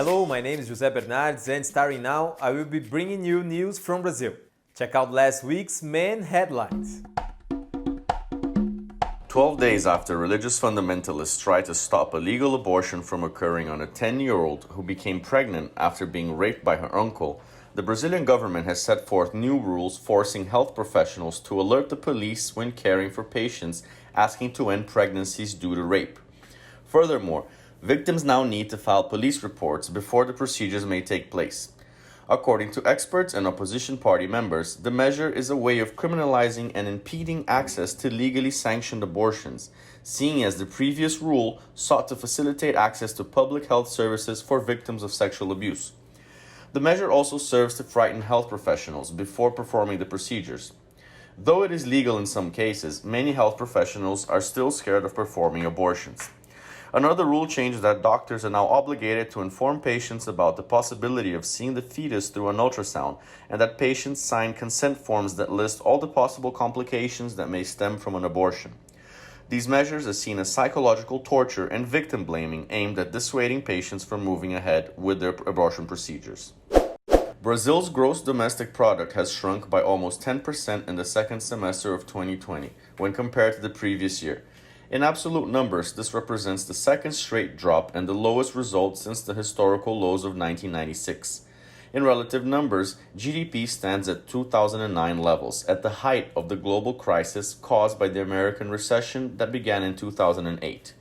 Hello, my name is José Bernardes and starting now, I will be bringing you news from Brazil. Check out last week's main headlines. 12 days after religious fundamentalists tried to stop illegal abortion from occurring on a 10-year-old who became pregnant after being raped by her uncle, the Brazilian government has set forth new rules forcing health professionals to alert the police when caring for patients asking to end pregnancies due to rape. Furthermore, victims now need to file police reports before the procedures may take place. According to experts and opposition party members, the measure is a way of criminalizing and impeding access to legally sanctioned abortions, seeing as the previous rule sought to facilitate access to public health services for victims of sexual abuse. The measure also serves to frighten health professionals before performing the procedures. Though it is legal in some cases, many health professionals are still scared of performing abortions. Another rule change is that doctors are now obligated to inform patients about the possibility of seeing the fetus through an ultrasound, and that patients sign consent forms that list all the possible complications that may stem from an abortion. These measures are seen as psychological torture and victim blaming aimed at dissuading patients from moving ahead with their abortion procedures. Brazil's gross domestic product has shrunk by almost 10% in the second semester of 2020 when compared to the previous year. In absolute numbers, this represents the second straight drop and the lowest result since the historical lows of 1996. In relative numbers, GDP stands at 2009 levels, at the height of the global crisis caused by the American recession that began in 2008.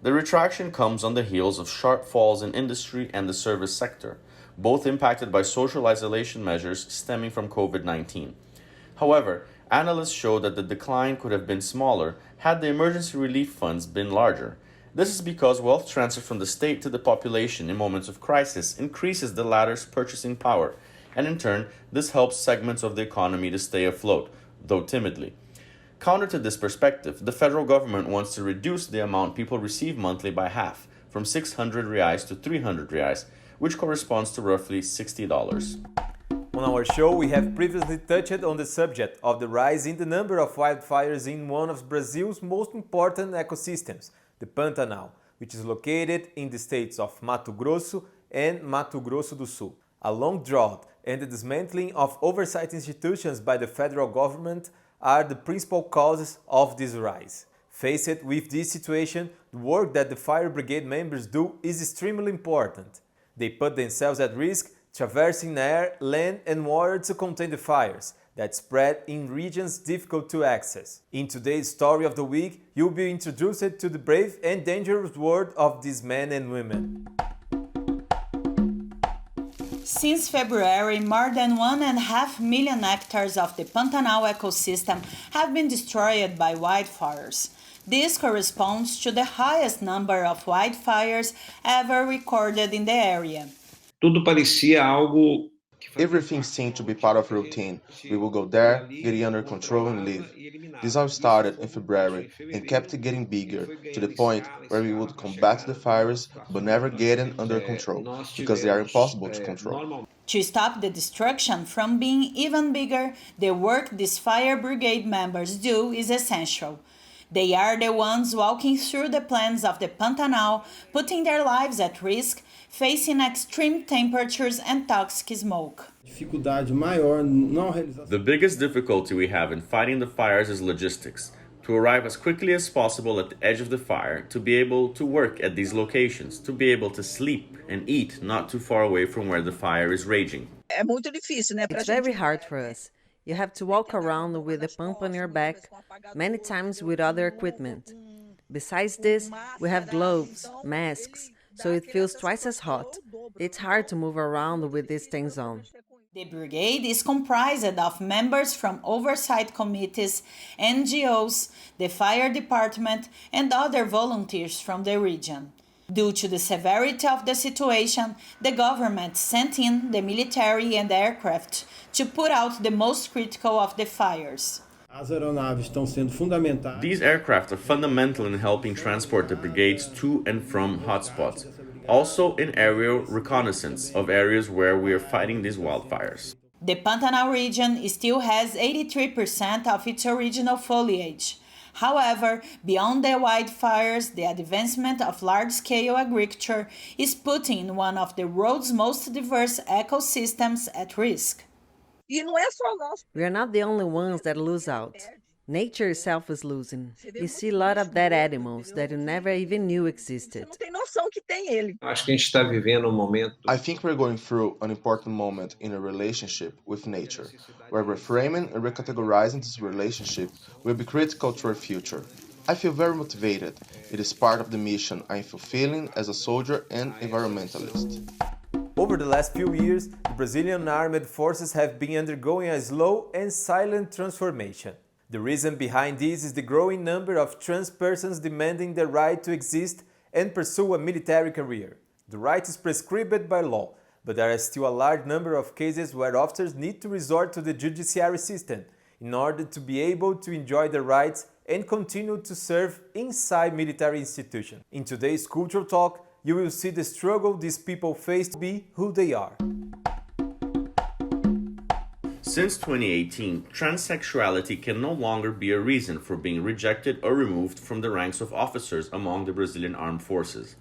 The retraction comes on the heels of sharp falls in industry and the service sector, both impacted by social isolation measures stemming from COVID-19. However, analysts show that the decline could have been smaller had the emergency relief funds been larger. This is because wealth transfer from the state to the population in moments of crisis increases the latter's purchasing power, and in turn, this helps segments of the economy to stay afloat, though timidly. Counter to this perspective, the federal government wants to reduce the amount people receive monthly by half, from 600 reais to 300 reais, which corresponds to roughly $60. On our show, we have previously touched on the subject of the rise in the number of wildfires in one of Brazil's most important ecosystems, the Pantanal, which is located in the states of Mato Grosso and Mato Grosso do Sul. A long drought and the dismantling of oversight institutions by the federal government are the principal causes of this rise. Faced with this situation, the work that the fire brigade members do is extremely important. They put themselves at risk, traversing air, land and water to contain the fires that spread in regions difficult to access. In today's story of the week, you'll be introduced to the brave and dangerous world of these men and women. Since February, more than 1.5 million hectares of the Pantanal ecosystem have been destroyed by wildfires. This corresponds to the highest number of wildfires ever recorded in the area. Tudo parecia algo. Everything seemed to be part of routine. We would go there, get it under control and leave. This all started in February and kept getting bigger, to the point where we would combat the fires but never get it under control, because they are impossible to control. To stop the destruction from being even bigger, the work these fire brigade members do is essential. They are the ones walking through the plains of the Pantanal, putting their lives at risk, facing extreme temperatures and toxic smoke. The biggest difficulty we have in fighting the fires is logistics. To arrive as quickly as possible at the edge of the fire, to be able to work at these locations, to be able to sleep and eat not too far away from where the fire is raging. It's very hard for us. You have to walk around with a pump on your back, many times with other equipment. Besides this, we have gloves, masks, so it feels twice as hot. It's hard to move around with these things on. The brigade is comprised of members from oversight committees, NGOs, the fire department, and other volunteers from the region. Due to the severity of the situation, the government sent in the military and aircraft to put out the most critical of the fires. These aircraft are fundamental in helping transport the brigades to and from hotspots, also in aerial reconnaissance of areas where we are fighting these wildfires. The Pantanal region still has 83% of its original foliage. However, beyond the wildfires, the advancement of large-scale agriculture is putting one of the world's most diverse ecosystems at risk. We are not the only ones that lose out. Nature itself is losing. You see a lot of dead animals that you never even knew existed. Acho que a gente está vivendo momento. I think we're going through an important moment in a relationship with nature, where reframing and recategorizing this relationship will be critical to our future. I feel very motivated. It is part of the mission I am fulfilling as a soldier and environmentalist. Over the last few years, the Brazilian armed forces have been undergoing a slow and silent transformation. The reason behind this is the growing number of trans persons demanding the right to exist and pursue a military career. The right is prescribed by law, but there are still a large number of cases where officers need to resort to the judiciary system in order to be able to enjoy their rights and continue to serve inside military institutions. In today's Cultural Talk, you will see the struggle these people face to be who they are. Since 2018, transsexuality can no longer be a reason for being rejected or removed from the ranks of officers among the Brazilian armed forces.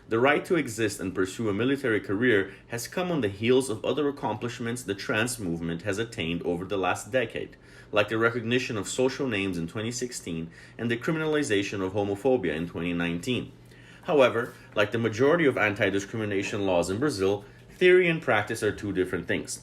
The right to exist and pursue a military career has come on the heels of other accomplishments the trans movement has attained over the last decade, like the recognition of social names in 2016 and the criminalization of homophobia in 2019. However, like the majority of anti-discrimination laws in Brazil, theory and practice are two different things.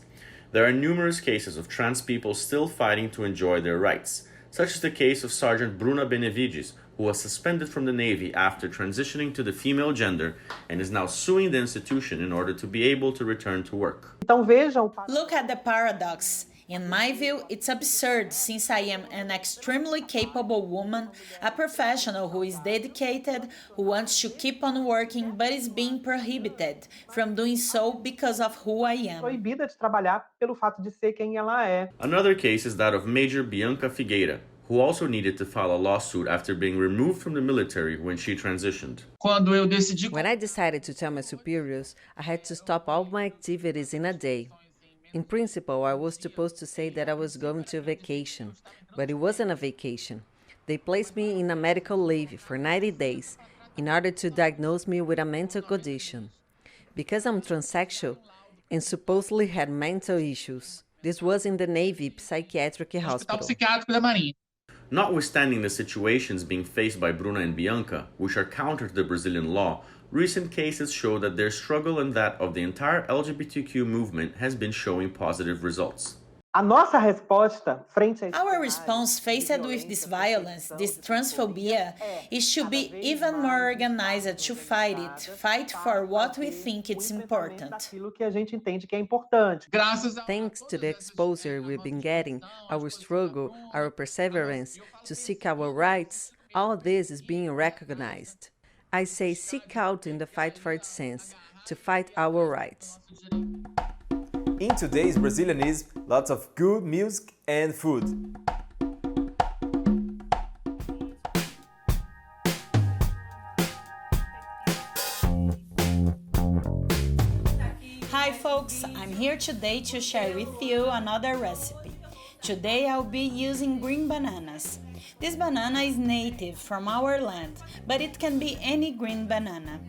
There are numerous cases of trans people still fighting to enjoy their rights, such as the case of Sergeant Bruna Benevides, who was suspended from the Navy after transitioning to the female gender and is now suing the institution in order to be able to return to work. Look at the paradox. In my view, it's absurd since I am an extremely capable woman, a professional who is dedicated, who wants to keep on working but is being prohibited from doing so because of who I am. Another case is that of Major Bianca Figueira, who also needed to file a lawsuit after being removed from the military when she transitioned. When I decided to tell my superiors, I had to stop all my activities in a day. In principle, I was supposed to say that I was going to a vacation, but it wasn't a vacation. They placed me in a medical leave for 90 days in order to diagnose me with a mental condition. Because I'm transsexual and supposedly had mental issues, this was in the Navy Psychiatric Hospital. Notwithstanding the situations being faced by Bruna and Bianca, which are counter to the Brazilian law, recent cases show that their struggle and that of the entire LGBTQ movement has been showing positive results. Our response faced with this violence, this transphobia, is to be even more organized to fight it, fight for what we think is important. Thanks to the exposure we've been getting, our struggle, our perseverance to seek our rights, all this is being recognized. I say seek out in the fight for its sense, to fight our rights. In today's Brazilianism, lots of good music and food. Hi folks, I'm here today to share with you another recipe. Today I'll be using green bananas. This banana is native from our land, but it can be any green banana.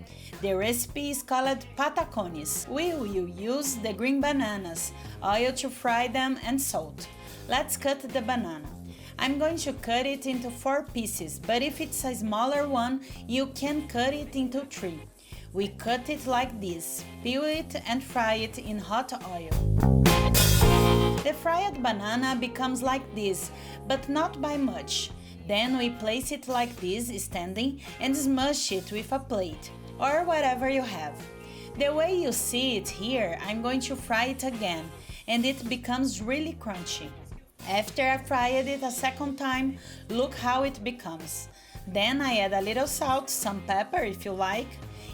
The recipe is called patacones. We will use the green bananas, oil to fry them, and salt. Let's cut the banana. I'm going to cut it into 4 pieces, but if it's a smaller one, you can cut it into 3. We cut it like this, peel it and fry it in hot oil. The fried banana becomes like this, but not by much. Then we place it like this, standing, and smush it with a plate, or whatever you have. The way you see it here, I'm going to fry it again, and it becomes really crunchy. After I fried it a second time, look how it becomes. Then I add a little salt, some pepper if you like.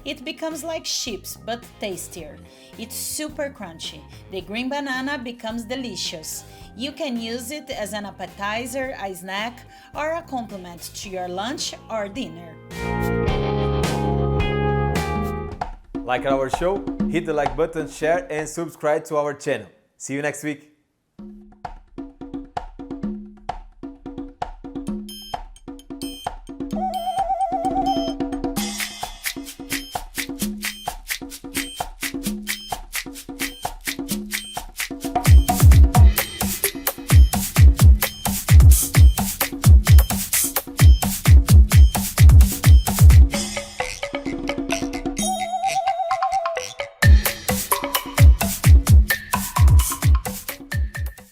It becomes like chips, but tastier. It's super crunchy. The green banana becomes delicious. You can use it as an appetizer, a snack, or a complement to your lunch or dinner. Like our show, hit the like button, share and subscribe to our channel. See you next week.